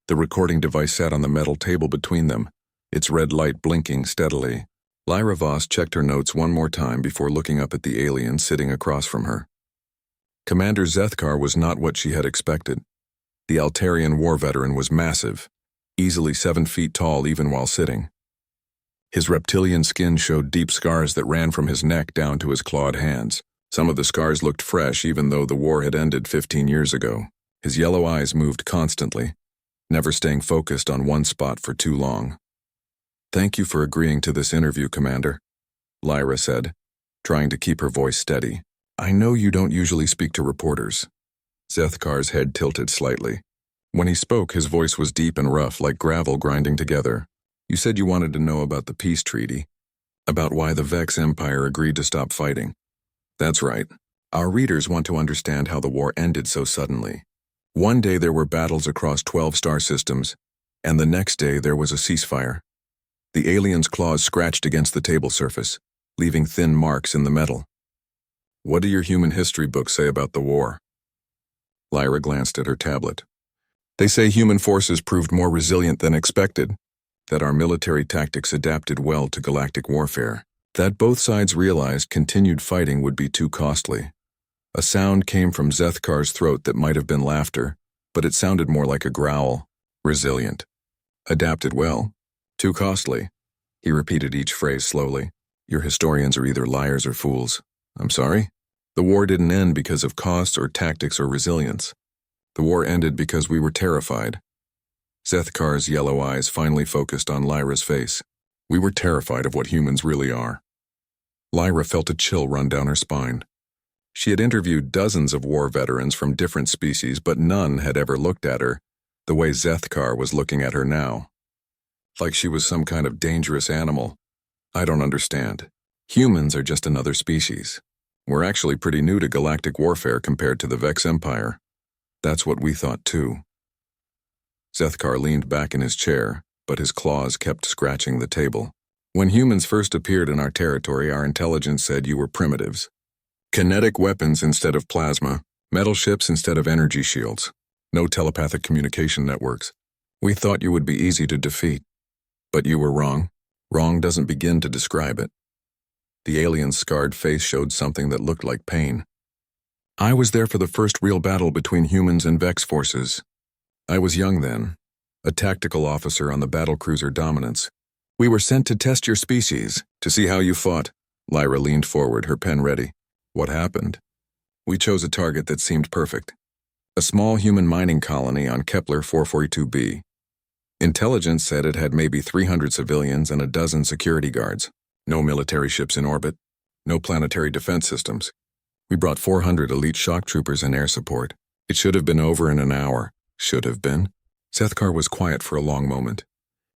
The recording device sat on the metal table between them, its red light blinking steadily. Lyra Voss checked her notes one more time before looking up at the alien sitting across from her. Commander Zethkar was not what she had expected. The Altarian war veteran was massive, easily 7 feet tall even while sitting. His reptilian skin showed deep scars that ran from his neck down to his clawed hands. Some of the scars looked fresh even though the war had ended 15 years ago. His yellow eyes moved constantly, never staying focused on one spot for too long. "Thank you for agreeing to this interview, Commander," Lyra said, trying to keep her voice steady. "I know you don't usually speak to reporters." Zethkar's head tilted slightly. When he spoke, his voice was deep and rough, like gravel grinding together. "You said you wanted to know about the peace treaty, about why the Vex Empire agreed to stop fighting." "That's right. Our readers want to understand how the war ended so suddenly. One day there were battles across 12 star systems, and the next day there was a ceasefire. The alien's claws scratched against the table surface, leaving thin marks in the metal. What do your human history books say about the war?" Lyra glanced at her tablet. "They say human forces proved more resilient than expected, that our military tactics adapted well to galactic warfare, that both sides realized continued fighting would be too costly." A sound came from Zethkar's throat that might have been laughter, but it sounded more like a growl. "Resilient. Adapted well. Too costly." He repeated each phrase slowly. "Your historians are either liars or fools." "I'm sorry?" "The war didn't end because of costs or tactics or resilience. The war ended because we were terrified." Zethkar's yellow eyes finally focused on Lyra's face. "We were terrified of what humans really are." Lyra felt a chill run down her spine. She had interviewed dozens of war veterans from different species, but none had ever looked at her the way Zethkar was looking at her now. Like she was some kind of dangerous animal. "I don't understand. Humans are just another species. We're actually pretty new to galactic warfare compared to the Vex Empire." "That's what we thought too." Zethkar leaned back in his chair, but his claws kept scratching the table. "When humans first appeared in our territory, our intelligence said you were primitives. Kinetic weapons instead of plasma, metal ships instead of energy shields, no telepathic communication networks. We thought you would be easy to defeat. But you were wrong. Wrong doesn't begin to describe it." The alien's scarred face showed something that looked like pain. "I was there for the first real battle between humans and Vex forces. I was young then, a tactical officer on the battlecruiser Dominance. We were sent to test your species, to see how you fought." Lyra leaned forward, her pen ready. "What happened?" "We chose a target that seemed perfect. A small human mining colony on Kepler 442b. Intelligence said it had maybe 300 civilians and a dozen security guards. No military ships in orbit. No planetary defense systems. We brought 400 elite shock troopers and air support. It should have been over in an hour." "Should have been?" Zethkar was quiet for a long moment.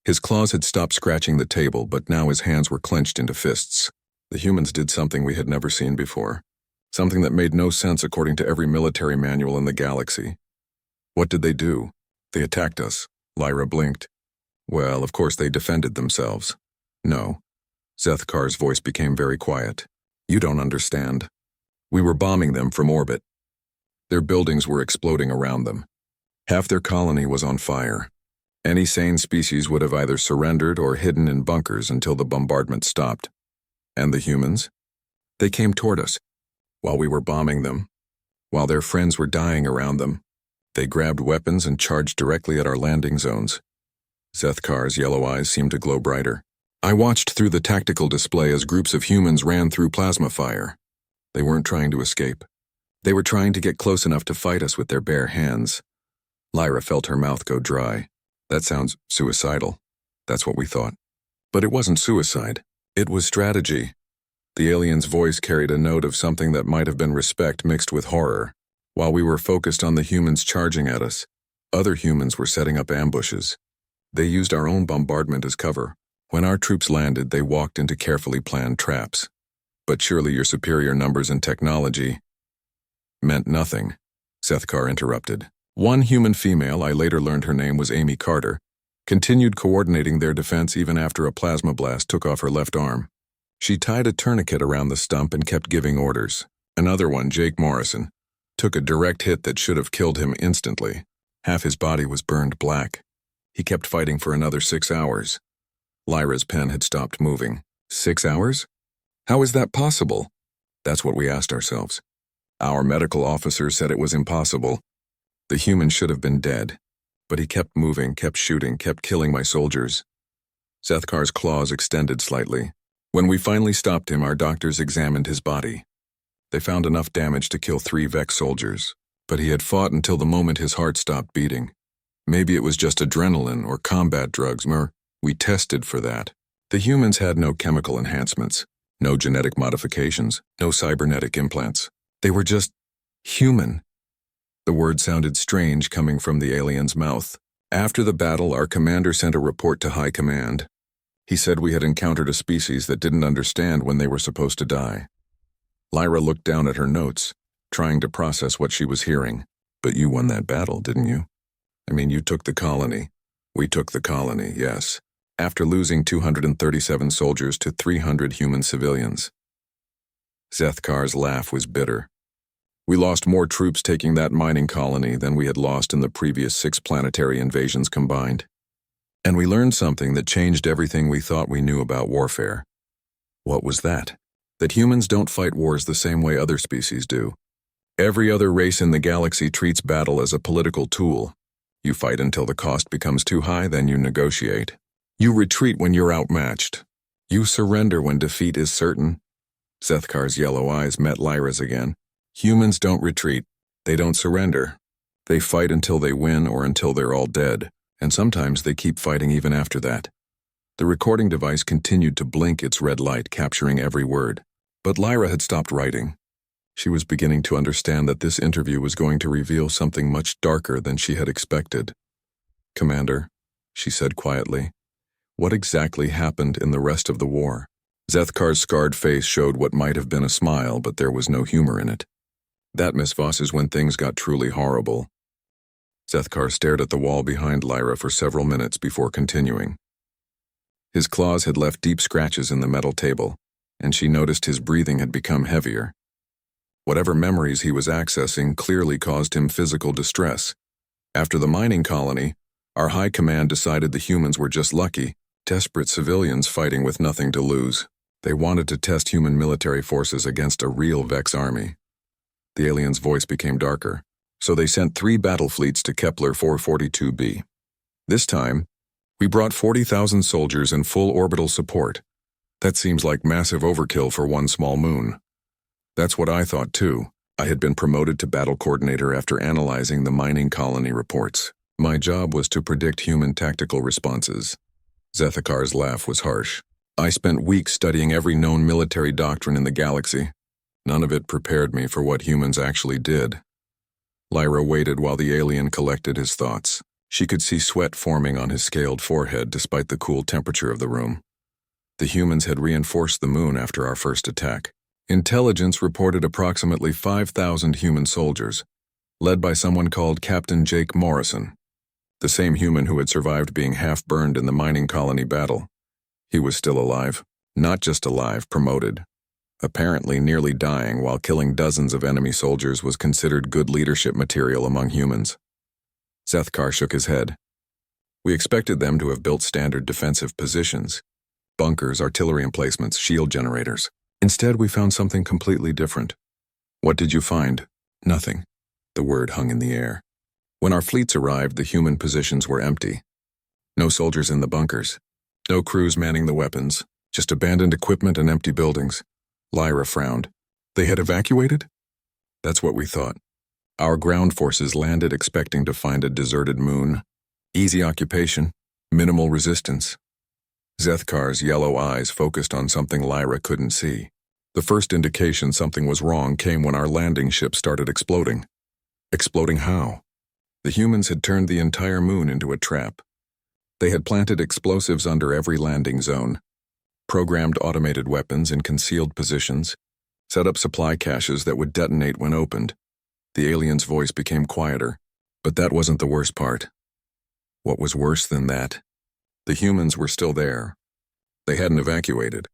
His claws had stopped scratching the table, but now his hands were clenched into fists. "The humans did something we had never seen before. Something that made no sense according to every military manual in the galaxy." "What did they do?" "They attacked us." Lyra blinked. "Well, of course they defended themselves." "No." Zethkar's voice became very quiet. "You don't understand. We were bombing them from orbit. Their buildings were exploding around them. Half their colony was on fire. Any sane species would have either surrendered or hidden in bunkers until the bombardment stopped. And the humans? They came toward us, while we were bombing them, while their friends were dying around them. They grabbed weapons and charged directly at our landing zones." Zethkar's yellow eyes seemed to glow brighter. "I watched through the tactical display as groups of humans ran through plasma fire. They weren't trying to escape. They were trying to get close enough to fight us with their bare hands." Lyra felt her mouth go dry. "That sounds suicidal." "That's what we thought." "But it wasn't suicide. It was strategy." The alien's voice carried a note of something that might have been respect mixed with horror. "While we were focused on the humans charging at us, other humans were setting up ambushes. They used our own bombardment as cover. When our troops landed, they walked into carefully planned traps. But surely your superior numbers and technology—" "Meant nothing," Zethkar interrupted. "One human female, I later learned her name was Amy Carter, continued coordinating their defense even after a plasma blast took off her left arm. She tied a tourniquet around the stump and kept giving orders. Another one, Jake Morrison, took a direct hit that should have killed him instantly. Half his body was burned black. He kept fighting for another 6 hours. Lyra's pen had stopped moving. 6 hours? How is that possible? That's what we asked ourselves. Our medical officer said it was impossible. The human should have been dead. But he kept moving, kept shooting, kept killing my soldiers. Zethkar's claws extended slightly. When we finally stopped him, our doctors examined his body. They found enough damage to kill 3 Vex soldiers, but he had fought until the moment his heart stopped beating. Maybe it was just adrenaline or combat drugs, we tested for that. The humans had no chemical enhancements, no genetic modifications, no cybernetic implants. They were just human. The word sounded strange coming from the alien's mouth. After the battle, our commander sent a report to High Command. He said we had encountered a species that didn't understand when they were supposed to die. Lyra looked down at her notes, trying to process what she was hearing. But you won that battle, didn't you? I mean, you took the colony. We took the colony, yes. After losing 237 soldiers to 300 human civilians. Zethkar's laugh was bitter. We lost more troops taking that mining colony than we had lost in the previous 6 planetary invasions combined. And we learned something that changed everything we thought we knew about warfare. What was that? That humans don't fight wars the same way other species do. Every other race in the galaxy treats battle as a political tool. You fight until the cost becomes too high, then you negotiate. You retreat when you're outmatched. You surrender when defeat is certain. Zethkar's yellow eyes met Lyra's again. Humans don't retreat. They don't surrender. They fight until they win or until they're all dead, and sometimes they keep fighting even after that. The recording device continued to blink its red light, capturing every word. But Lyra had stopped writing. She was beginning to understand that this interview was going to reveal something much darker than she had expected. "Commander," she said quietly, "what exactly happened in the rest of the war?" Zethkar's scarred face showed what might have been a smile, but there was no humor in it. "That, Miss Voss, is when things got truly horrible." Zethkar stared at the wall behind Lyra for several minutes before continuing. His claws had left deep scratches in the metal table, and she noticed his breathing had become heavier. Whatever memories he was accessing clearly caused him physical distress. After the mining colony, our high command decided the humans were just lucky, desperate civilians fighting with nothing to lose. They wanted to test human military forces against a real Vex army. The alien's voice became darker, so they sent 3 battle fleets to Kepler 442b. This time, we brought 40,000 soldiers in full orbital support. That seems like massive overkill for one small moon. That's what I thought too. I had been promoted to battle coordinator after analyzing the mining colony reports. My job was to predict human tactical responses. Zethakar's laugh was harsh. I spent weeks studying every known military doctrine in the galaxy. None of it prepared me for what humans actually did. Lyra waited while the alien collected his thoughts. She could see sweat forming on his scaled forehead despite the cool temperature of the room. The humans had reinforced the moon after our first attack. Intelligence reported approximately 5,000 human soldiers, led by someone called Captain Jake Morrison, the same human who had survived being half-burned in the mining colony battle. He was still alive, not just alive, promoted. Apparently nearly dying while killing dozens of enemy soldiers was considered good leadership material among humans. Zethkar shook his head. We expected them to have built standard defensive positions, bunkers, artillery emplacements, shield generators. Instead, we found something completely different. What did you find? Nothing. The word hung in the air. When our fleets arrived, the human positions were empty. No soldiers in the bunkers. No crews manning the weapons. Just abandoned equipment and empty buildings. Lyra frowned. They had evacuated? That's what we thought. Our ground forces landed expecting to find a deserted moon. Easy occupation. Minimal resistance. Zethkar's yellow eyes focused on something Lyra couldn't see. The first indication something was wrong came when our landing ship started exploding. Exploding how? The humans had turned the entire moon into a trap. They had planted explosives under every landing zone, programmed automated weapons in concealed positions, set up supply caches that would detonate when opened. The alien's voice became quieter, but that wasn't the worst part. What was worse than that? The humans were still there. They hadn't evacuated.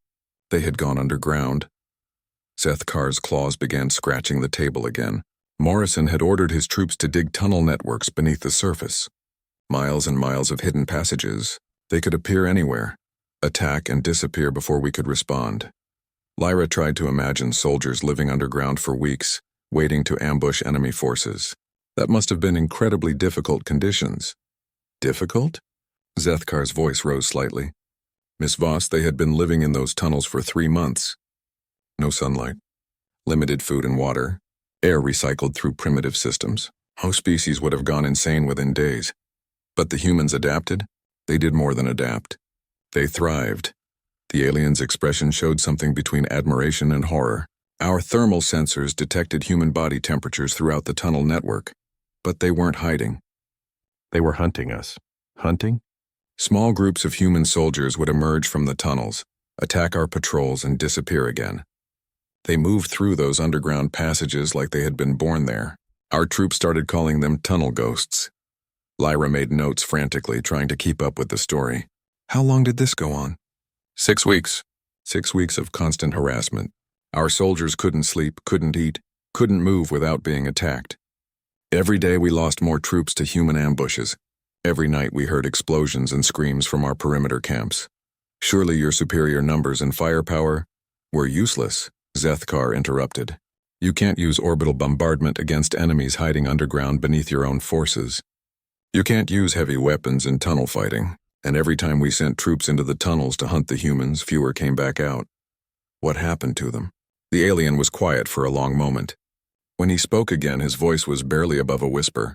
They had gone underground. Zethkar's claws began scratching the table again. Morrison had ordered his troops to dig tunnel networks beneath the surface. Miles and miles of hidden passages. They could appear anywhere, attack and disappear before we could respond. Lyra tried to imagine soldiers living underground for weeks, waiting to ambush enemy forces. That must have been incredibly difficult conditions. Difficult? Zethkar's voice rose slightly. Miss Voss, they had been living in those tunnels for 3 months. No sunlight. Limited food and water. Air recycled through primitive systems. Most species would have gone insane within days. But the humans adapted. They did more than adapt. They thrived. The aliens' expression showed something between admiration and horror. Our thermal sensors detected human body temperatures throughout the tunnel network. But they weren't hiding. They were hunting us. Hunting? Small groups of human soldiers would emerge from the tunnels, attack our patrols, and disappear again. They moved through those underground passages like they had been born there. Our troops started calling them tunnel ghosts. Lyra made notes frantically, trying to keep up with the story. How long did this go on? 6 weeks. 6 weeks of constant harassment. Our soldiers couldn't sleep, couldn't eat, couldn't move without being attacked. Every day we lost more troops to human ambushes. Every night we heard explosions and screams from our perimeter camps. Surely your superior numbers and firepower were useless, Zethkar interrupted. You can't use orbital bombardment against enemies hiding underground beneath your own forces. You can't use heavy weapons in tunnel fighting, and every time we sent troops into the tunnels to hunt the humans, fewer came back out. What happened to them? The alien was quiet for a long moment. When he spoke again, his voice was barely above a whisper.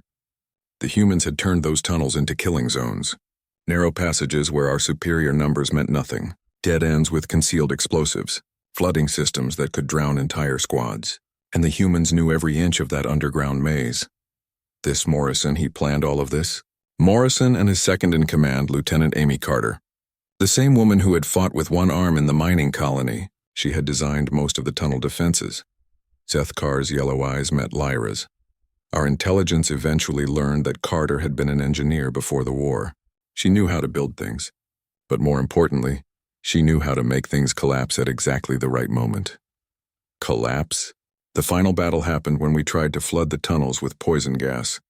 The humans had turned those tunnels into killing zones. Narrow passages where our superior numbers meant nothing. Dead ends with concealed explosives. Flooding systems that could drown entire squads. And the humans knew every inch of that underground maze. This Morrison, he planned all of this? Morrison and his second-in-command, Lieutenant Amy Carter. The same woman who had fought with one arm in the mining colony. She had designed most of the tunnel defenses. Zethkar's yellow eyes met Lyra's. Our intelligence eventually learned that Carter had been an engineer before the war. She knew how to build things. But more importantly, she knew how to make things collapse at exactly the right moment. Collapse? The final battle happened when we tried to flood the tunnels with poison gas.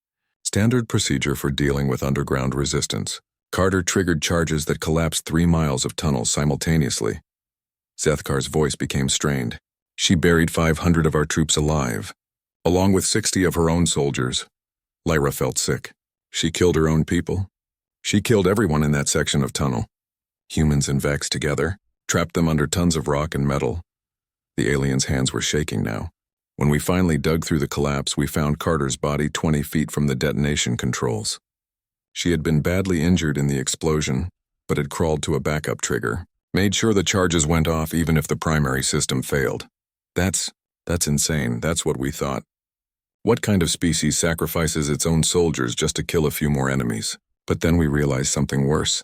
Standard procedure for dealing with underground resistance. Carter triggered charges that collapsed 3 miles of tunnels simultaneously. Zethkar's voice became strained. She buried 500 of our troops alive, along with 60 of her own soldiers. Lyra felt sick. She killed her own people. She killed everyone in that section of tunnel. Humans and Vex together, trapped them under tons of rock and metal. The aliens' hands were shaking now. When we finally dug through the collapse, we found Carter's body 20 feet from the detonation controls. She had been badly injured in the explosion, but had crawled to a backup trigger, made sure the charges went off even if the primary system failed. That's insane. That's what we thought. What kind of species sacrifices its own soldiers just to kill a few more enemies? But then we realized something worse.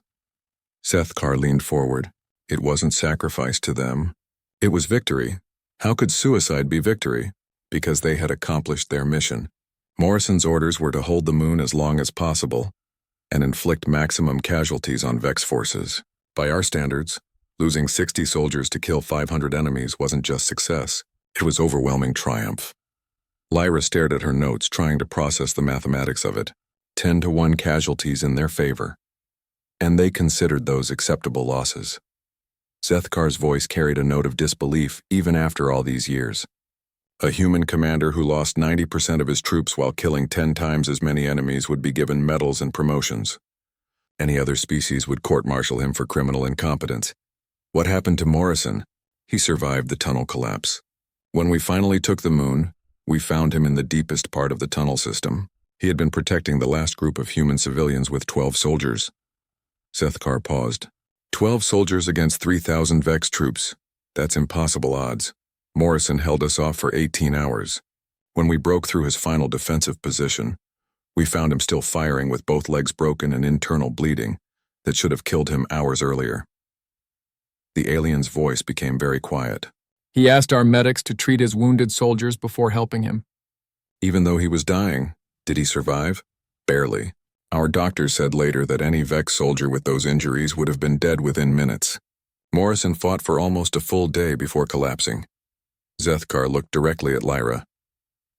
Zethkar leaned forward. It wasn't sacrifice to them. It was victory. How could suicide be victory? Because they had accomplished their mission. Morrison's orders were to hold the moon as long as possible and inflict maximum casualties on Vex forces. By our standards, losing 60 soldiers to kill 500 enemies wasn't just success. It was overwhelming triumph. Lyra stared at her notes, trying to process the mathematics of it. 10-to-1 casualties in their favor. And they considered those acceptable losses. Zethkar's voice carried a note of disbelief even after all these years. A human commander who lost 90% of his troops while killing 10 times as many enemies would be given medals and promotions. Any other species would court-martial him for criminal incompetence. What happened to Morrison? He survived the tunnel collapse. When we finally took the moon, we found him in the deepest part of the tunnel system. He had been protecting the last group of human civilians with 12 soldiers. Zethkar paused. 12 soldiers against 3,000 Vex troops. That's impossible odds. Morrison held us off for 18 hours. When we broke through his final defensive position, we found him still firing with both legs broken and internal bleeding that should have killed him hours earlier. The alien's voice became very quiet. He asked our medics to treat his wounded soldiers before helping him. Even though he was dying, did he survive? Barely. Our doctors said later that any Vex soldier with those injuries would have been dead within minutes. Morrison fought for almost a full day before collapsing. Zethkar looked directly at Lyra.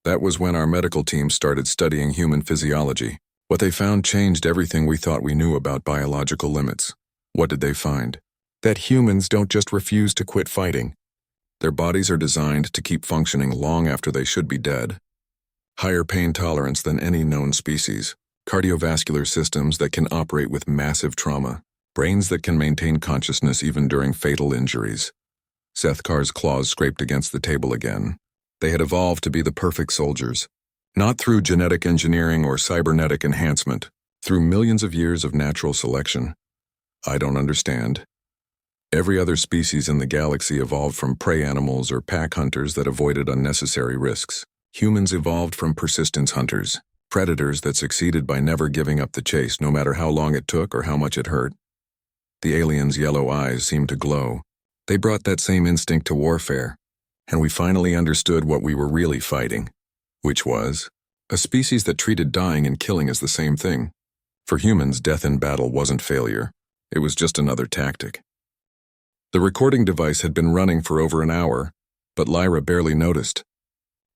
That was when our medical team started studying human physiology. What they found changed everything we thought we knew about biological limits. What did they find? That humans don't just refuse to quit fighting. Their bodies are designed to keep functioning long after they should be dead. Higher pain tolerance than any known species, cardiovascular systems that can operate with massive trauma, brains that can maintain consciousness even during fatal injuries. Sethkar's claws scraped against the table again. They had evolved to be the perfect soldiers, not through genetic engineering or cybernetic enhancement, through millions of years of natural selection. I don't understand. Every other species in the galaxy evolved from prey animals or pack hunters that avoided unnecessary risks. Humans evolved from persistence hunters, predators that succeeded by never giving up the chase no matter how long it took or how much it hurt. The aliens' yellow eyes seemed to glow. They brought that same instinct to warfare, and we finally understood what we were really fighting, which was a species that treated dying and killing as the same thing. For humans, death in battle wasn't failure. It was just another tactic. The recording device had been running for over an hour, but Lyra barely noticed.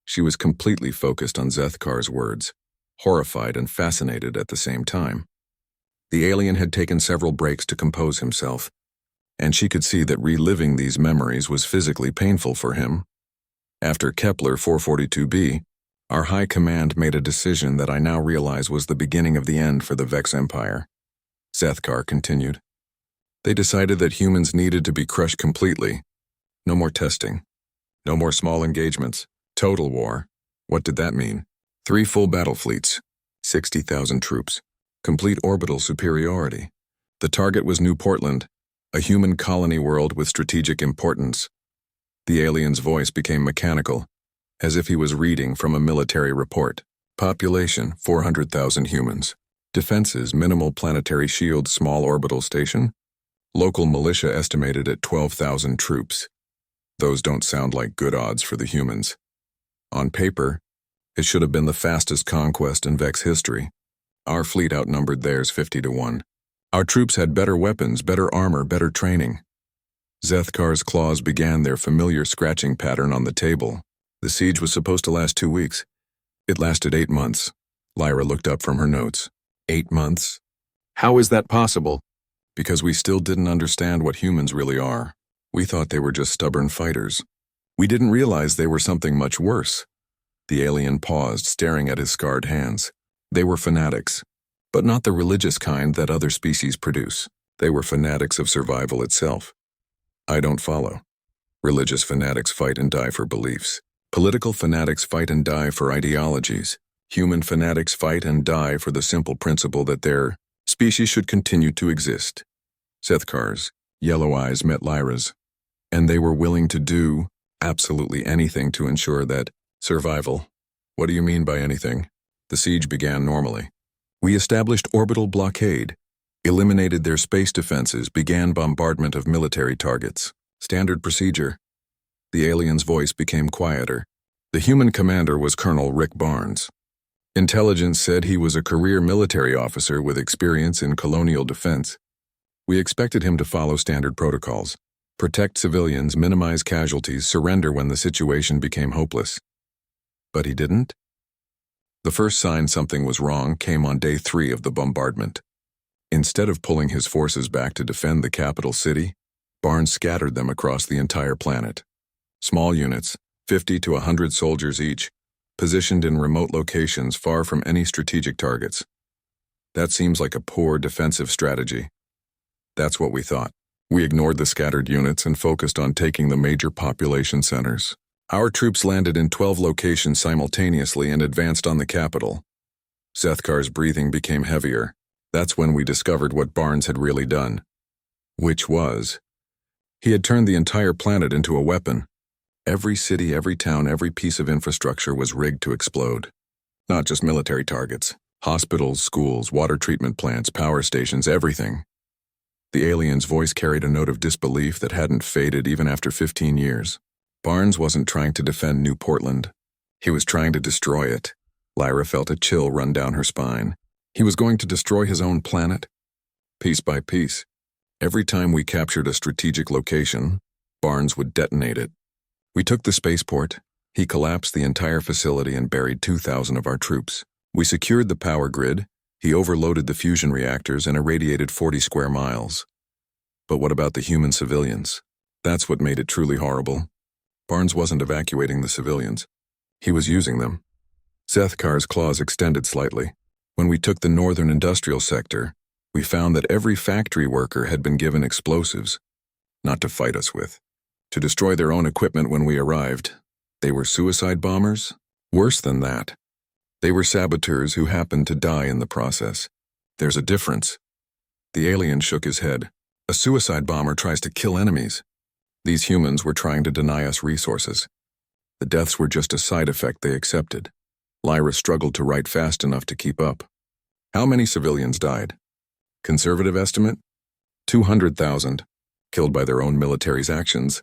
She was completely focused on Sethkar's words, horrified and fascinated at the same time. The alien had taken several breaks to compose himself, and she could see that reliving these memories was physically painful for him. After Kepler 442b, our high command made a decision that I now realize was the beginning of the end for the Vex Empire. Sethkar continued. They decided that humans needed to be crushed completely. No more testing. No more small engagements. Total war. What did that mean? 3 full battle fleets. 60,000 troops. Complete orbital superiority. The target was New Portland, a human colony world with strategic importance. The alien's voice became mechanical, as if he was reading from a military report. Population, 400,000 humans. Defenses, minimal planetary shield, small orbital station. Local militia estimated at 12,000 troops. Those don't sound like good odds for the humans. On paper, it should have been the fastest conquest in Vex history. Our fleet outnumbered theirs 50-1. Our troops had better weapons, better armor, better training. Sethkar's claws began their familiar scratching pattern on the table. The siege was supposed to last 2 weeks. It lasted 8 months. Lyra looked up from her notes. 8 months? How is that possible? Because we still didn't understand what humans really are. We thought they were just stubborn fighters. We didn't realize they were something much worse. The alien paused, staring at his scarred hands. They were fanatics, but not the religious kind that other species produce. They were fanatics of survival itself. I don't follow. Religious fanatics fight and die for beliefs. Political fanatics fight and die for ideologies. Human fanatics fight and die for the simple principle that their species should continue to exist. Sethkar's yellow eyes met Lyra's, and they were willing to do absolutely anything to ensure that survival. What do you mean by anything? The siege began normally. We established orbital blockade, eliminated their space defenses, began bombardment of military targets. Standard procedure. The alien's voice became quieter. The human commander was Colonel Rick Barnes. Intelligence said he was a career military officer with experience in colonial defense. We expected him to follow standard protocols, protect civilians, minimize casualties, surrender when the situation became hopeless. But he didn't? The first sign something was wrong came on day 3 of the bombardment. Instead of pulling his forces back to defend the capital city, Barnes scattered them across the entire planet. Small units, 50 to 100 soldiers each, positioned in remote locations far from any strategic targets. That seems like a poor defensive strategy. That's what we thought. We ignored the scattered units and focused on taking the major population centers. Our troops landed in 12 locations simultaneously and advanced on the capital. Sethkar's breathing became heavier. That's when we discovered what Barnes had really done. Which was, he had turned the entire planet into a weapon. Every city, every town, every piece of infrastructure was rigged to explode. Not just military targets. Hospitals, schools, water treatment plants, power stations, everything. The alien's voice carried a note of disbelief that hadn't faded even after 15 years. Barnes wasn't trying to defend New Portland. He was trying to destroy it. Lyra felt a chill run down her spine. He was going to destroy his own planet? Piece by piece. Every time we captured a strategic location, Barnes would detonate it. We took the spaceport. He collapsed the entire facility and buried 2,000 of our troops. We secured the power grid. He overloaded the fusion reactors and irradiated 40 square miles. But what about the human civilians? That's what made it truly horrible. Barnes wasn't evacuating the civilians. He was using them. Zethkar's claws extended slightly. When we took the northern industrial sector, we found that every factory worker had been given explosives, not to fight us with, to destroy their own equipment when we arrived. They were suicide bombers? Worse than that. They were saboteurs who happened to die in the process. There's a difference. The alien shook his head. A suicide bomber tries to kill enemies. These humans were trying to deny us resources. The deaths were just a side effect they accepted. Lyra struggled to write fast enough to keep up. How many civilians died? Conservative estimate? 200,000, killed by their own military's actions.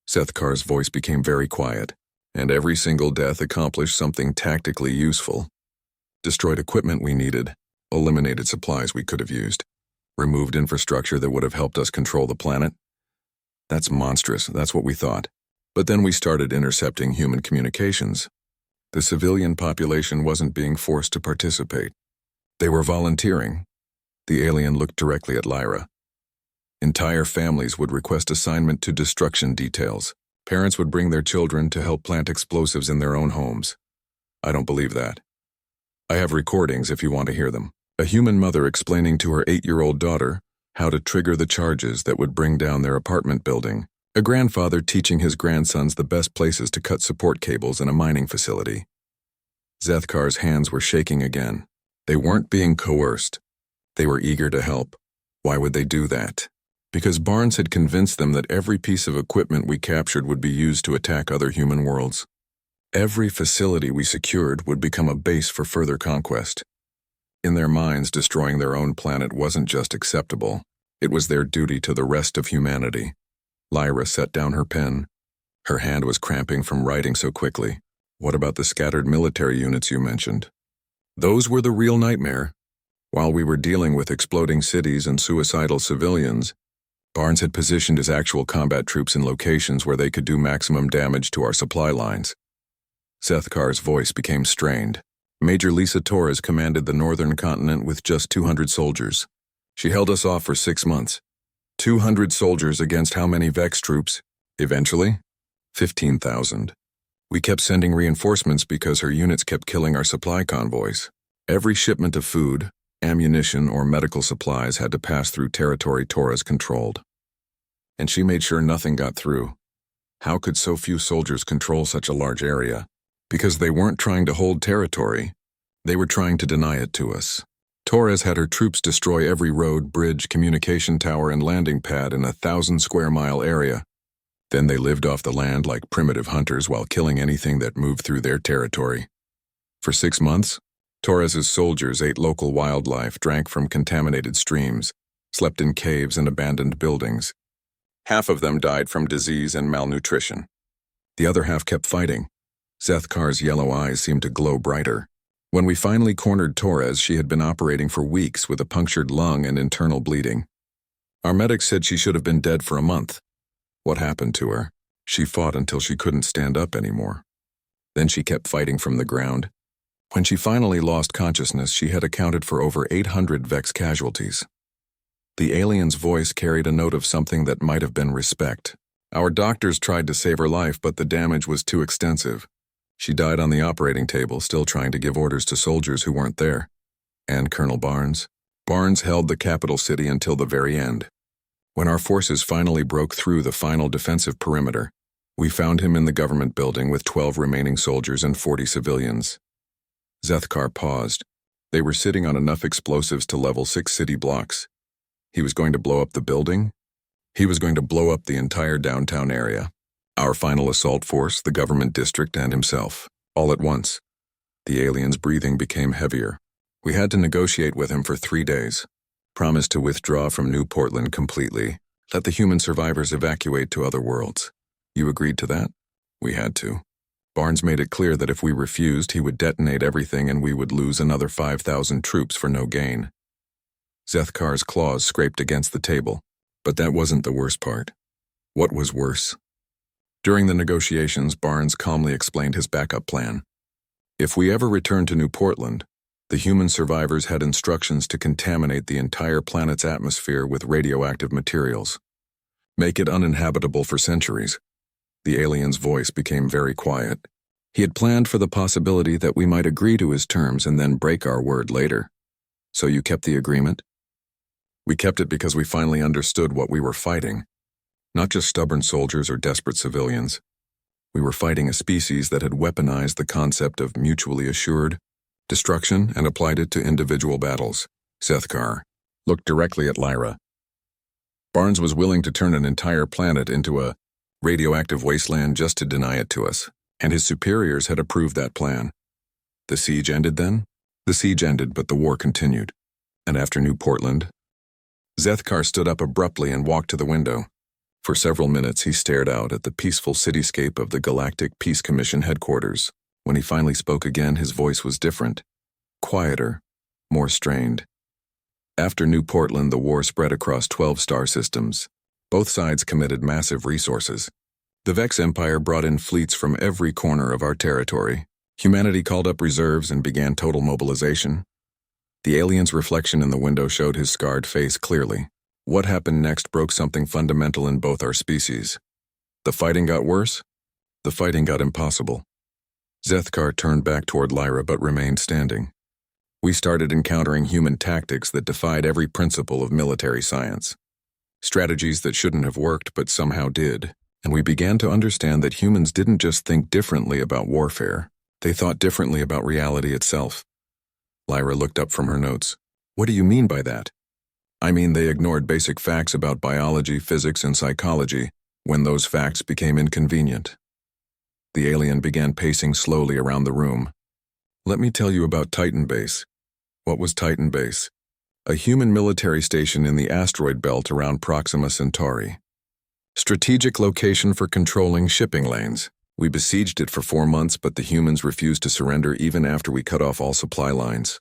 Zethkar's voice became very quiet, and every single death accomplished something tactically useful. Destroyed equipment we needed, eliminated supplies we could have used, removed infrastructure that would have helped us control the planet. That's monstrous, that's what we thought. But then we started intercepting human communications. The civilian population wasn't being forced to participate. They were volunteering. The alien looked directly at Lyra. Entire families would request assignment to destruction details. Parents would bring their children to help plant explosives in their own homes. I don't believe that. I have recordings if you want to hear them. A human mother explaining to her 8-year-old daughter how to trigger the charges that would bring down their apartment building. A grandfather teaching his grandsons the best places to cut support cables in a mining facility. Zethkar's hands were shaking again. They weren't being coerced. They were eager to help. Why would they do that? Because Barnes had convinced them that every piece of equipment we captured would be used to attack other human worlds. Every facility we secured would become a base for further conquest. In their minds, destroying their own planet wasn't just acceptable. It was their duty to the rest of humanity. Lyra set down her pen. Her hand was cramping from writing so quickly. What about the scattered military units you mentioned? Those were the real nightmare. While we were dealing with exploding cities and suicidal civilians, Barnes had positioned his actual combat troops in locations where they could do maximum damage to our supply lines. Zethkar's voice became strained. Major Lisa Torres commanded the northern continent with just 200 soldiers. She held us off for 6 months. 200 soldiers against how many Vex troops? Eventually, 15,000. We kept sending reinforcements because her units kept killing our supply convoys. Every shipment of food, ammunition, or medical supplies had to pass through territory Torres controlled. And she made sure nothing got through. How could so few soldiers control such a large area? Because they weren't trying to hold territory. They were trying to deny it to us. Torres had her troops destroy every road, bridge, communication tower, and landing pad in a 1,000-square-mile area. Then they lived off the land like primitive hunters while killing anything that moved through their territory. For 6 months, Torres's soldiers ate local wildlife, drank from contaminated streams, slept in caves and abandoned buildings. Half of them died from disease and malnutrition. The other half kept fighting. Zethkar's yellow eyes seemed to glow brighter. When we finally cornered Torres, she had been operating for weeks with a punctured lung and internal bleeding. Our medics said she should have been dead for a month. What happened to her? She fought until she couldn't stand up anymore. Then she kept fighting from the ground. When she finally lost consciousness, she had accounted for over 800 Vex casualties. The alien's voice carried a note of something that might have been respect. Our doctors tried to save her life, but the damage was too extensive. She died on the operating table, still trying to give orders to soldiers who weren't there. And Colonel Barnes? Barnes held the capital city until the very end. When our forces finally broke through the final defensive perimeter, we found him in the government building with 12 remaining soldiers and 40 civilians. Zethkar paused. They were sitting on enough explosives to level 6 city blocks. He was going to blow up the building? He was going to blow up the entire downtown area. Our final assault force, the government district, and himself, all at once. The alien's breathing became heavier. We had to negotiate with him for 3 days. Promised to withdraw from New Portland completely. Let the human survivors evacuate to other worlds. You agreed to that? We had to. Barnes made it clear that if we refused, he would detonate everything and we would lose another 5,000 troops for no gain. Zethkar's claws scraped against the table. But that wasn't the worst part. What was worse? During the negotiations, Barnes calmly explained his backup plan. If we ever return to New Portland, The human survivors had instructions to contaminate the entire planet's atmosphere with radioactive materials. Make it uninhabitable for centuries. The alien's voice became very quiet. He had planned for the possibility that we might agree to his terms and then break our word later. So you kept the agreement? We kept it because we finally understood what we were fighting. Not just stubborn soldiers or desperate civilians. We were fighting a species that had weaponized the concept of mutually assured destruction and applied it to individual battles. Sethkar looked directly at Lyra. Barnes was willing to turn an entire planet into a radioactive wasteland just to deny it to us, and his superiors had approved that plan. The siege ended then? The siege ended, but the war continued. And after New Portland, Sethkar stood up abruptly and walked to the window. For several minutes he stared out at the peaceful cityscape of the Galactic Peace Commission headquarters. When he finally spoke again, his voice was different, quieter, more strained. After New Portland, the war spread across 12 star systems. Both sides committed massive resources. The Vex Empire brought in fleets from every corner of our territory. Humanity called up reserves and began total mobilization. The alien's reflection in the window showed his scarred face clearly. What happened next broke something fundamental in both our species. The fighting got worse. The fighting got impossible. Sethkar turned back toward Lyra but remained standing. We started encountering human tactics that defied every principle of military science. Strategies that shouldn't have worked but somehow did, and we began to understand that humans didn't just think differently about warfare, they thought differently about reality itself. Lyra looked up from her notes. What do you mean by that? I mean they ignored basic facts about biology, physics, and psychology when those facts became inconvenient. The alien began pacing slowly around the room. Let me tell you about Titan Base. What was Titan Base? A human military station in the asteroid belt around Proxima Centauri. Strategic location for controlling shipping lanes. We besieged it for 4 months, but the humans refused to surrender even after we cut off all supply lines.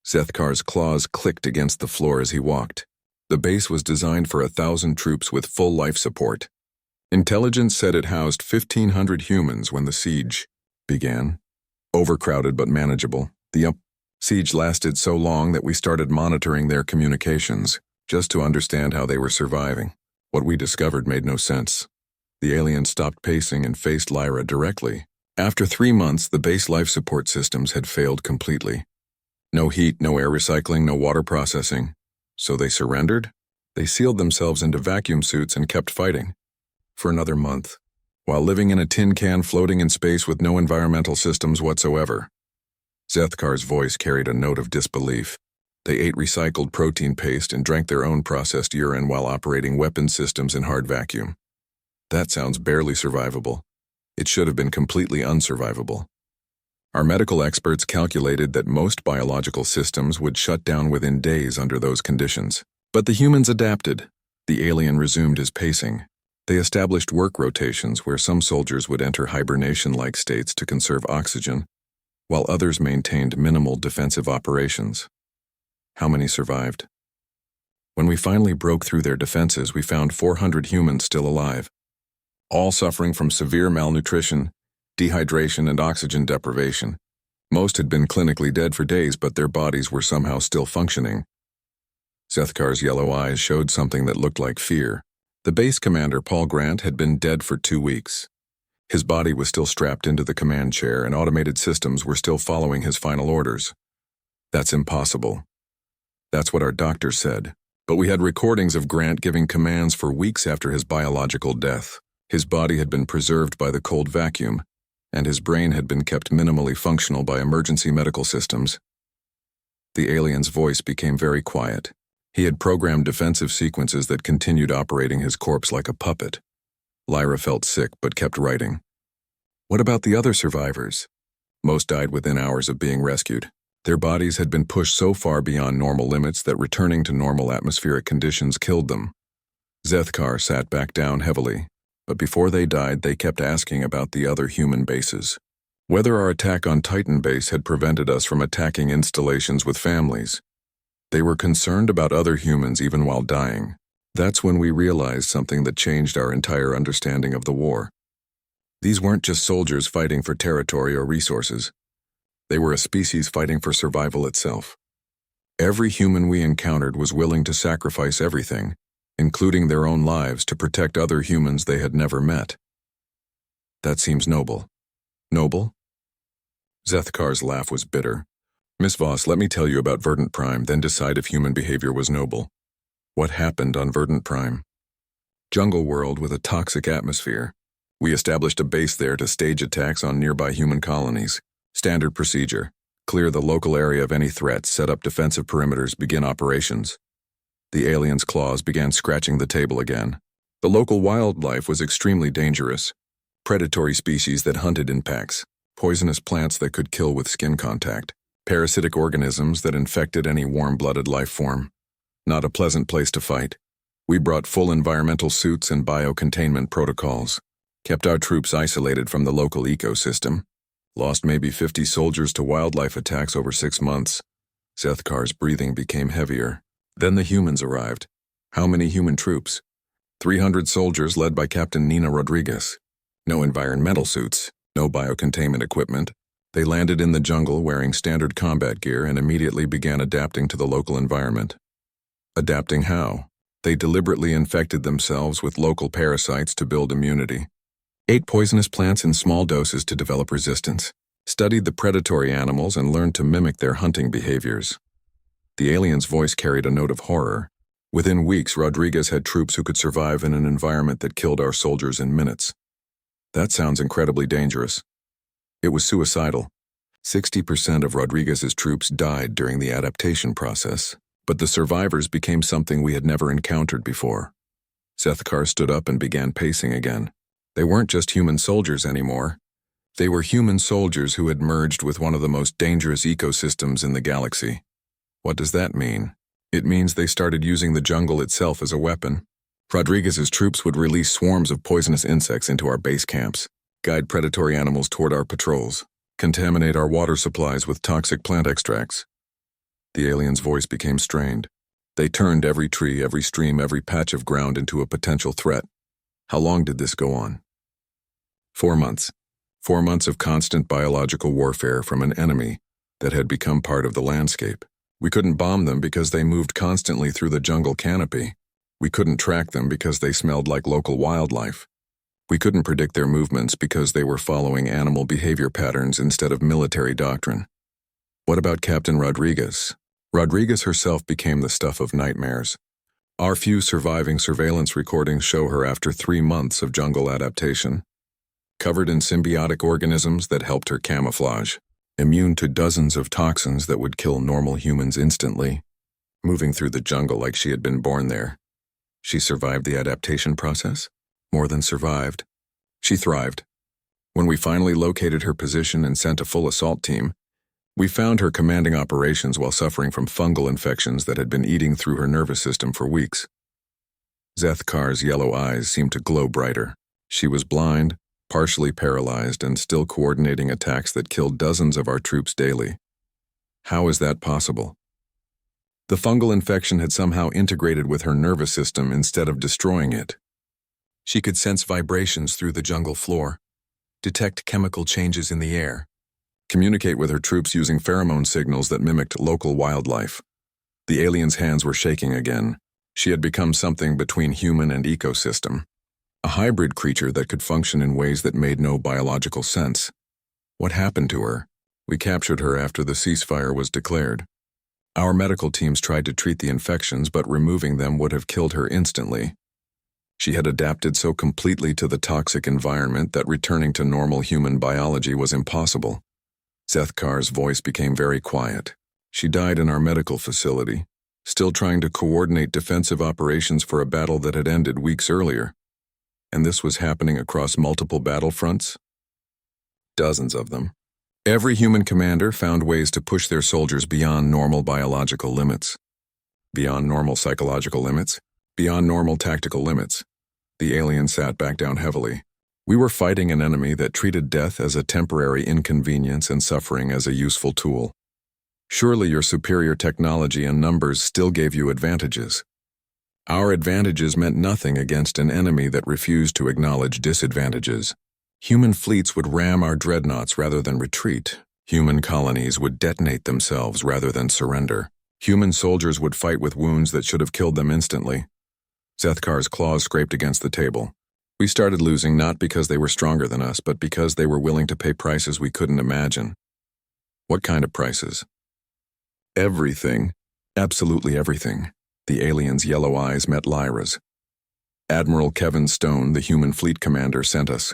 Sethkar's claws clicked against the floor as he walked. The base was designed for 1,000 troops with full life support. Intelligence said it housed 1,500 humans when the siege began. Overcrowded but manageable. The siege lasted so long that we started monitoring their communications, just to understand how they were surviving. What we discovered made no sense. The alien stopped pacing and faced Lyra directly. After 3 months, the base life support systems had failed completely. No heat, no air recycling, no water processing. So they surrendered? They sealed themselves into vacuum suits and kept fighting. For another month, while living in a tin can floating in space with no environmental systems whatsoever. Sethkar's voice carried a note of disbelief. They ate recycled protein paste and drank their own processed urine while operating weapon systems in hard vacuum. That sounds barely survivable. It should have been completely unsurvivable. Our medical experts calculated that most biological systems would shut down within days under those conditions. But the humans adapted. The alien resumed his pacing. They established work rotations where some soldiers would enter hibernation-like states to conserve oxygen, while others maintained minimal defensive operations. How many survived? When we finally broke through their defenses, we found 400 humans still alive, all suffering from severe malnutrition, dehydration, and oxygen deprivation. Most had been clinically dead for days, but their bodies were somehow still functioning. Sethkar's yellow eyes showed something that looked like fear. The base commander, Paul Grant, had been dead for 2 weeks. His body was still strapped into the command chair, and automated systems were still following his final orders. That's impossible. That's what our doctor said. But we had recordings of Grant giving commands for weeks after his biological death. His body had been preserved by the cold vacuum, and his brain had been kept minimally functional by emergency medical systems. The alien's voice became very quiet. He had programmed defensive sequences that continued operating his corpse like a puppet. Lyra felt sick but kept writing. What about the other survivors? Most died within hours of being rescued. Their bodies had been pushed so far beyond normal limits that returning to normal atmospheric conditions killed them. Sethkar sat back down heavily, but before they died, they kept asking about the other human bases. Whether our attack on Titan Base had prevented us from attacking installations with families. They were concerned about other humans even while dying. That's when we realized something that changed our entire understanding of the war. These weren't just soldiers fighting for territory or resources. They were a species fighting for survival itself. Every human we encountered was willing to sacrifice everything, including their own lives, to protect other humans they had never met. That seems noble. Noble? Zethkar's laugh was bitter. Miss Voss, let me tell you about Verdant Prime, then decide if human behavior was noble. What happened on Verdant Prime? Jungle world with a toxic atmosphere. We established a base there to stage attacks on nearby human colonies. Standard procedure. Clear the local area of any threats, set up defensive perimeters, begin operations. The aliens' claws began scratching the table again. The local wildlife was extremely dangerous. Predatory species that hunted in packs. Poisonous plants that could kill with skin contact. Parasitic organisms that infected any warm-blooded life form. Not a pleasant place to fight. We brought full environmental suits and biocontainment protocols. Kept our troops isolated from the local ecosystem. Lost maybe 50 soldiers to wildlife attacks over 6 months. Zethkar's breathing became heavier. Then the humans arrived. How many human troops? 300 soldiers led by Captain Nina Rodriguez. No environmental suits, no biocontainment equipment. They landed in the jungle wearing standard combat gear and immediately began adapting to the local environment. Adapting how? They deliberately infected themselves with local parasites to build immunity. Ate poisonous plants in small doses to develop resistance. Studied the predatory animals and learned to mimic their hunting behaviors. The alien's voice carried a note of horror. Within weeks, Rodriguez had troops who could survive in an environment that killed our soldiers in minutes. That sounds incredibly dangerous. It was suicidal. 60% of Rodriguez's troops died during the adaptation process, but the survivors became something we had never encountered before. Zethkar stood up and began pacing again. They weren't just human soldiers anymore. They were human soldiers who had merged with one of the most dangerous ecosystems in the galaxy. What does that mean? It means they started using the jungle itself as a weapon. Rodriguez's troops would release swarms of poisonous insects into our base camps, guide predatory animals toward our patrols, contaminate our water supplies with toxic plant extracts. The alien's voice became strained. They turned every tree, every stream, every patch of ground into a potential threat. How long did this go on? 4 months. 4 months of constant biological warfare from an enemy that had become part of the landscape. We couldn't bomb them because they moved constantly through the jungle canopy. We couldn't track them because they smelled like local wildlife. We couldn't predict their movements because they were following animal behavior patterns instead of military doctrine. What about Captain Rodriguez? Rodriguez herself became the stuff of nightmares. Our few surviving surveillance recordings show her after 3 months of jungle adaptation. Covered in symbiotic organisms that helped her camouflage. Immune to dozens of toxins that would kill normal humans instantly. Moving through the jungle like she had been born there. She survived the adaptation process? More than survived. She thrived. When we finally located her position and sent a full assault team, we found her commanding operations while suffering from fungal infections that had been eating through her nervous system for weeks. Zethkar's yellow eyes seemed to glow brighter. She was blind, partially paralyzed, and still coordinating attacks that killed dozens of our troops daily. How is that possible? The fungal infection had somehow integrated with her nervous system instead of destroying it. She could sense vibrations through the jungle floor, detect chemical changes in the air, communicate with her troops using pheromone signals that mimicked local wildlife. The alien's hands were shaking again. She had become something between human and ecosystem. A hybrid creature that could function in ways that made no biological sense. What happened to her? We captured her after the ceasefire was declared. Our medical teams tried to treat the infections, but removing them would have killed her instantly. She had adapted so completely to the toxic environment that returning to normal human biology was impossible. Zethkar's voice became very quiet. She died in our medical facility, still trying to coordinate defensive operations for a battle that had ended weeks earlier. And this was happening across multiple battlefronts? Dozens of them. Every human commander found ways to push their soldiers beyond normal biological limits. Beyond normal psychological limits. Beyond normal tactical limits. The alien sat back down heavily. We were fighting an enemy that treated death as a temporary inconvenience and suffering as a useful tool. Surely your superior technology and numbers still gave you advantages. Our advantages meant nothing against an enemy that refused to acknowledge disadvantages. Human fleets would ram our dreadnoughts rather than retreat, Human colonies would detonate themselves rather than surrender. Human soldiers would fight with wounds that should have killed them instantly. Zethkar's claws scraped against the table. We started losing not because they were stronger than us, but because they were willing to pay prices we couldn't imagine. What kind of prices? Everything. Absolutely everything. The alien's yellow eyes met Lyra's. Admiral Kevin Stone, the human fleet commander, sent us.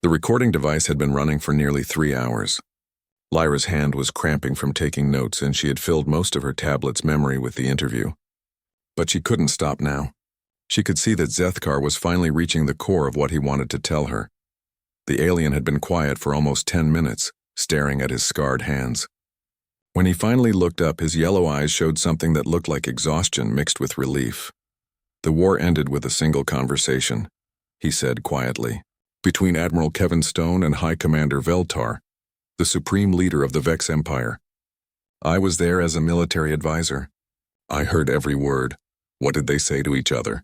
The recording device had been running for nearly 3 hours. Lyra's hand was cramping from taking notes, and she had filled most of her tablet's memory with the interview. But she couldn't stop now. She could see that Zethkar was finally reaching the core of what he wanted to tell her. The alien had been quiet for almost 10 minutes, staring at his scarred hands. When he finally looked up, his yellow eyes showed something that looked like exhaustion mixed with relief. The war ended with a single conversation, he said quietly, between Admiral Kevin Stone and High Commander Veltar, the supreme leader of the Vex Empire. I was there as a military advisor. I heard every word. What did they say to each other?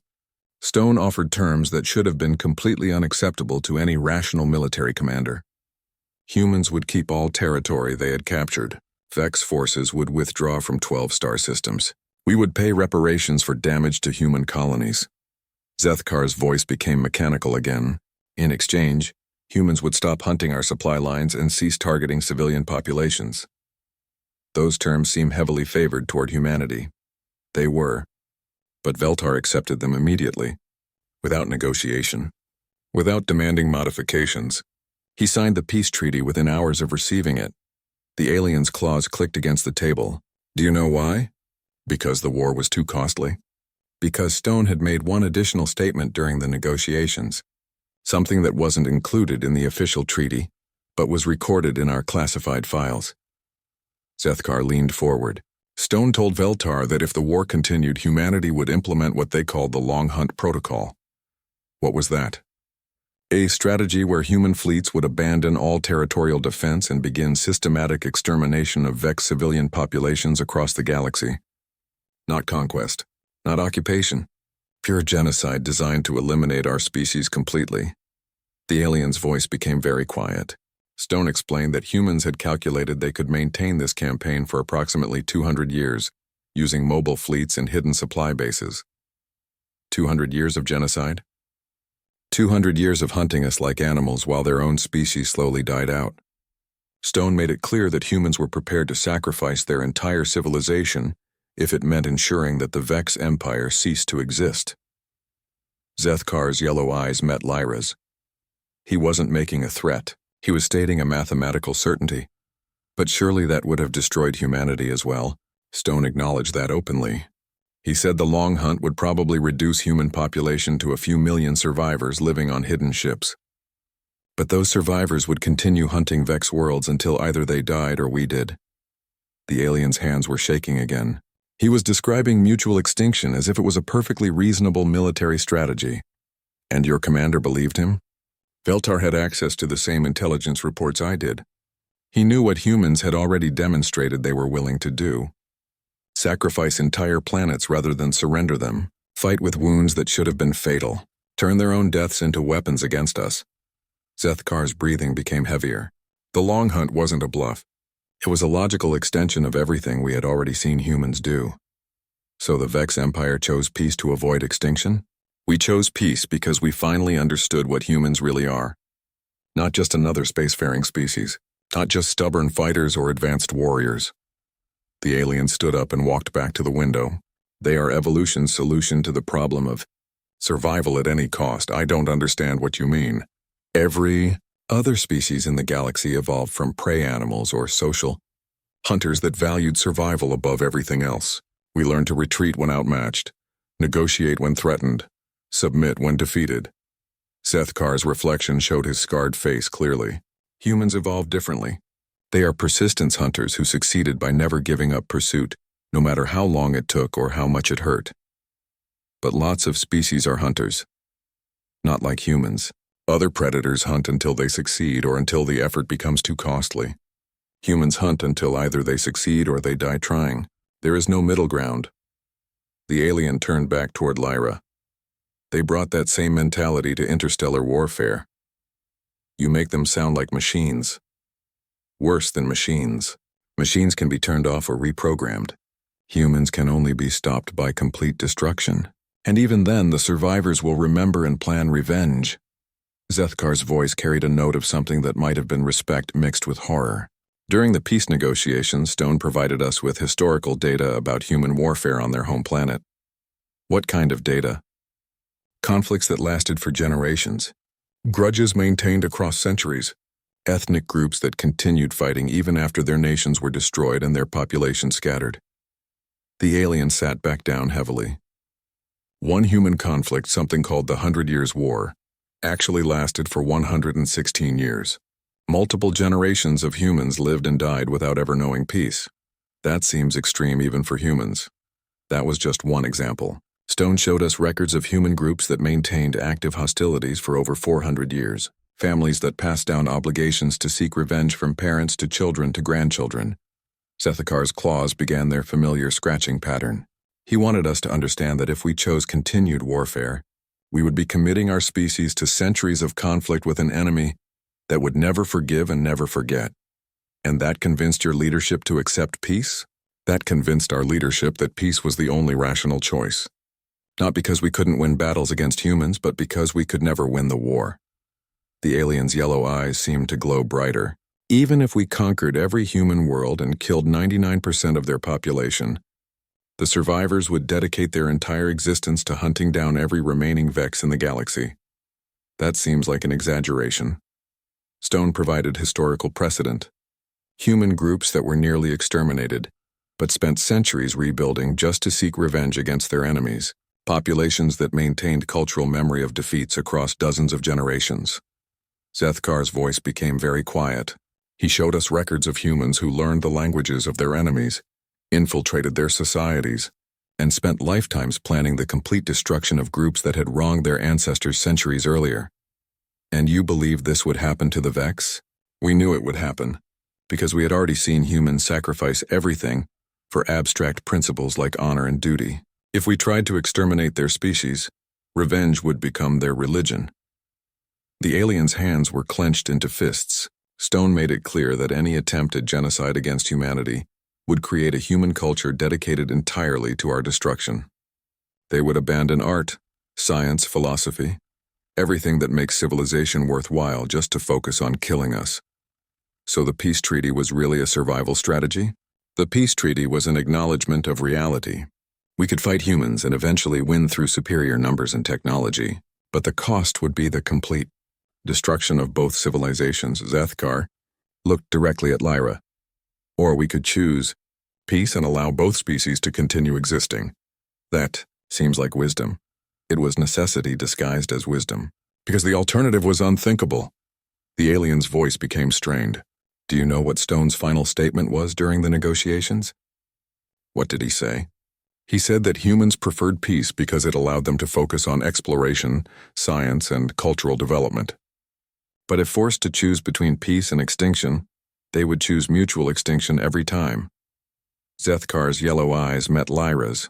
Stone offered terms that should have been completely unacceptable to any rational military commander. Humans would keep all territory they had captured. Vex forces would withdraw from 12 star systems. We would pay reparations for damage to human colonies. Zethkar's voice became mechanical again. In exchange, humans would stop hunting our supply lines and cease targeting civilian populations. Those terms seem heavily favored toward humanity. They were. But Veltar accepted them immediately, without negotiation, without demanding modifications. He signed the peace treaty within hours of receiving it. The alien's claws clicked against the table. Do you know why? Because the war was too costly. Because Stone had made one additional statement during the negotiations, something that wasn't included in the official treaty, but was recorded in our classified files. Zethkar leaned forward. Stone told Veltar that if the war continued, humanity would implement what they called the Long Hunt Protocol. What was that? A strategy where human fleets would abandon all territorial defense and begin systematic extermination of Vex civilian populations across the galaxy. Not conquest, not occupation. Pure genocide designed to eliminate our species completely. The alien's voice became very quiet. Stone explained that humans had calculated they could maintain this campaign for approximately 200 years, using mobile fleets and hidden supply bases. 200 years of genocide? 200 years of hunting us like animals while their own species slowly died out. Stone made it clear that humans were prepared to sacrifice their entire civilization if it meant ensuring that the Vex Empire ceased to exist. Zethkar's yellow eyes met Lyra's. He wasn't making a threat. He was stating a mathematical certainty. But surely that would have destroyed humanity as well. Stone acknowledged that openly. He said the Long Hunt would probably reduce human population to a few million survivors living on hidden ships. But those survivors would continue hunting Vex worlds until either they died or we did. The alien's hands were shaking again. He was describing mutual extinction as if it was a perfectly reasonable military strategy. And your commander believed him? Veltar had access to the same intelligence reports I did. He knew what humans had already demonstrated they were willing to do. Sacrifice entire planets rather than surrender them, fight with wounds that should have been fatal, turn their own deaths into weapons against us. Zethkar's breathing became heavier. The Long Hunt wasn't a bluff. It was a logical extension of everything we had already seen humans do. So the Vex Empire chose peace to avoid extinction? We chose peace because we finally understood what humans really are. Not just another spacefaring species, not just stubborn fighters or advanced warriors. The alien stood up and walked back to the window. They are evolution's solution to the problem of survival at any cost. I don't understand what you mean. Every other species in the galaxy evolved from prey animals or social hunters that valued survival above everything else. We learned to retreat when outmatched, negotiate when threatened, submit when defeated. Zethkar's reflection showed his scarred face clearly. Humans evolved differently. They are persistence hunters who succeeded by never giving up pursuit, no matter how long it took or how much it hurt. But lots of species are hunters. Not like humans. Other predators hunt until they succeed or until the effort becomes too costly. Humans hunt until either they succeed or they die trying. There is no middle ground. The alien turned back toward Lyra. They brought that same mentality to interstellar warfare. You make them sound like machines. Worse than machines. Machines can be turned off or reprogrammed. Humans can only be stopped by complete destruction. And even then, the survivors will remember and plan revenge. Zethkar's voice carried a note of something that might have been respect mixed with horror. During the peace negotiations, Stone provided us with historical data about human warfare on their home planet. What kind of data? Conflicts that lasted for generations. Grudges maintained across centuries. Ethnic groups that continued fighting even after their nations were destroyed and their population scattered. The alien sat back down heavily. One human conflict, something called the 100 Years' War, actually lasted for 116 years. Multiple generations of humans lived and died without ever knowing peace. That seems extreme even for humans. That was just one example. Stone showed us records of human groups that maintained active hostilities for over 400 years. Families that passed down obligations to seek revenge from parents to children to grandchildren. Zethakar's claws began their familiar scratching pattern. He wanted us to understand that if we chose continued warfare, we would be committing our species to centuries of conflict with an enemy that would never forgive and never forget. And that convinced your leadership to accept peace? That convinced our leadership that peace was the only rational choice. Not because we couldn't win battles against humans, but because we could never win the war. The alien's yellow eyes seemed to glow brighter. Even if we conquered every human world and killed 99% of their population, the survivors would dedicate their entire existence to hunting down every remaining Vex in the galaxy. That seems like an exaggeration. Stone provided historical precedent. Human groups that were nearly exterminated, but spent centuries rebuilding just to seek revenge against their enemies. Populations that maintained cultural memory of defeats across dozens of generations. Zethkar's voice became very quiet. He showed us records of humans who learned the languages of their enemies, infiltrated their societies, and spent lifetimes planning the complete destruction of groups that had wronged their ancestors centuries earlier. And you believe this would happen to the Vex? We knew it would happen, because we had already seen humans sacrifice everything for abstract principles like honor and duty. If we tried to exterminate their species, revenge would become their religion. The aliens' hands were clenched into fists. Stone made it clear that any attempt at genocide against humanity would create a human culture dedicated entirely to our destruction. They would abandon art, science, philosophy, everything that makes civilization worthwhile just to focus on killing us. So the peace treaty was really a survival strategy? The peace treaty was an acknowledgement of reality. We could fight humans and eventually win through superior numbers and technology, but the cost would be the complete destruction of both civilizations. Zethkar looked directly at Lyra. Or we could choose peace and allow both species to continue existing. That seems like wisdom. It was necessity disguised as wisdom, because the alternative was unthinkable. The alien's voice became strained. Do you know what Stone's final statement was during the negotiations? What did he say? He said that humans preferred peace because it allowed them to focus on exploration, science, and cultural development. But if forced to choose between peace and extinction, they would choose mutual extinction every time. Zethkar's yellow eyes met Lyra's.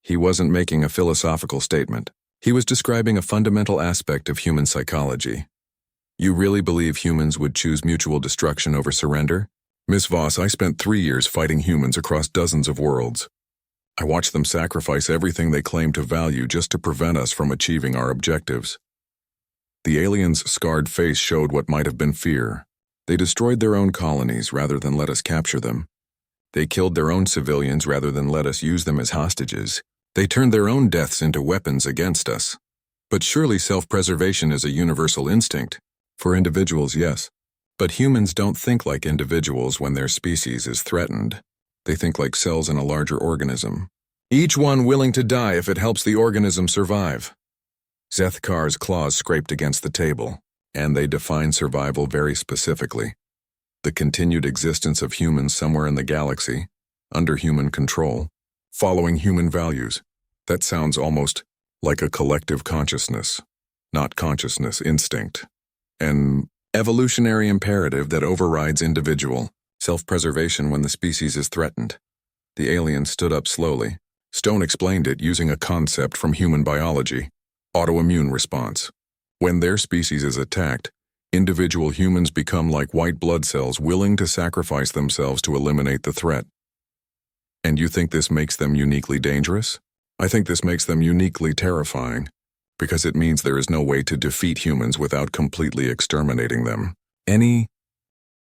He wasn't making a philosophical statement. He was describing a fundamental aspect of human psychology. You really believe humans would choose mutual destruction over surrender? Miss Voss, I spent 3 years fighting humans across dozens of worlds. I watched them sacrifice everything they claimed to value just to prevent us from achieving our objectives. The alien's scarred face showed what might have been fear. They destroyed their own colonies rather than let us capture them. They killed their own civilians rather than let us use them as hostages. They turned their own deaths into weapons against us. But surely self-preservation is a universal instinct. For individuals, yes. But humans don't think like individuals when their species is threatened. They think like cells in a larger organism. Each one willing to die if it helps the organism survive. Zethkar's claws scraped against the table, and they defined survival very specifically. The continued existence of humans somewhere in the galaxy, under human control, following human values. That sounds almost like a collective consciousness, not consciousness, instinct. An evolutionary imperative that overrides individual self-preservation when the species is threatened. The alien stood up slowly. Stone explained it using a concept from human biology, autoimmune response. When their species is attacked, Individual humans become like white blood cells willing to sacrifice themselves to eliminate the threat. And you think this makes them uniquely dangerous? I think this makes them uniquely terrifying, because it means there is no way to defeat humans without completely exterminating them. Any